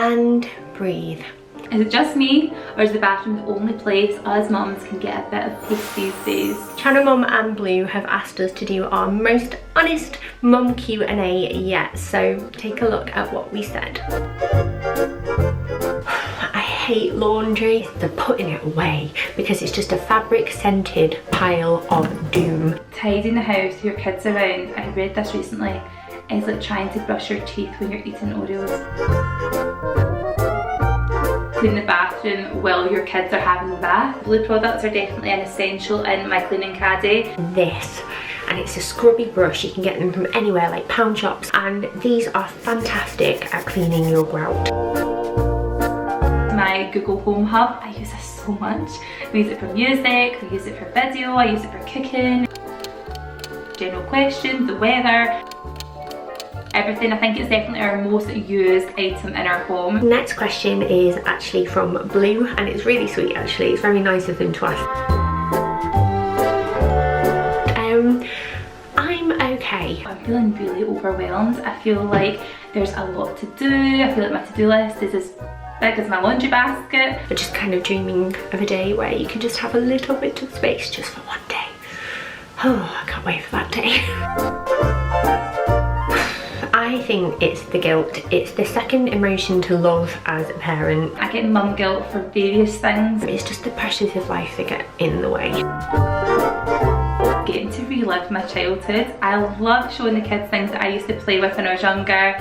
and breathe. Is it just me, or is the bathroom the only place us mums can get a bit of peace these days? Channel Mum and Blue have asked us to do our most honest mum Q&A yet, so take a look at what we said. I hate laundry. They're putting it away because it's just a fabric scented pile of doom. Tidying the house with your kids around, I read this recently, is like trying to brush your teeth when you're eating Oreos. Clean the bathroom while your kids are having the bath. Blue products are definitely an essential in my cleaning caddy. This, and it's a scrubby brush. You can get them from anywhere, like pound shops, and these are fantastic at cleaning your grout. My Google Home Hub, I use this so much. We use it for music, we use it for video, I use it for cooking, general questions, the weather. Everything. I think it's definitely our most used item in our home. Next question is actually from Blue, and it's really sweet actually. It's very nice of them to ask. I'm okay. I'm feeling really overwhelmed. I feel like there's a lot to do. I feel like my to-do list is as big as my laundry basket. But just kind of dreaming of a day where you can just have a little bit of space just for one day. Oh, I can't wait for that day. I think it's the guilt. It's the second emotion to love as a parent. I get mum guilt for various things. It's just the pressures of life that get in the way. Getting to relive my childhood. I love showing the kids things that I used to play with when I was younger.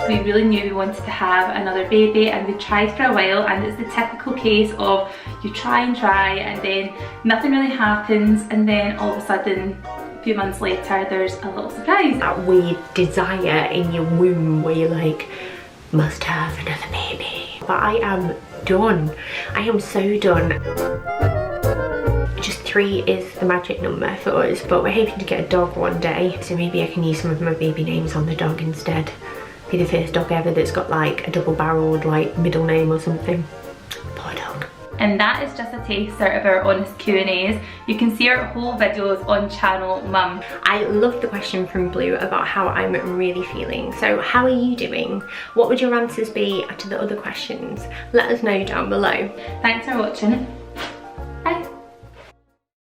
We really knew we wanted to have another baby, and we tried for a while, and it's the typical case of you try and then nothing really happens, and then all of a sudden a few months later there's a little surprise. That weird desire in your womb where you're like, must have another baby. But I am done. I am so done. Just 3 is the magic number for us, but we're hoping to get a dog one day, so maybe I can use some of my baby names on the dog instead. Be the first dog ever that's got like a double-barreled like middle name or something. Poor dog. And that is just a taster of our honest Q&As. You can see our whole videos on Channel Mum. I love the question from Blue about how I'm really feeling. So how are you doing? What would your answers be to the other questions? Let us know down below. Thanks for watching.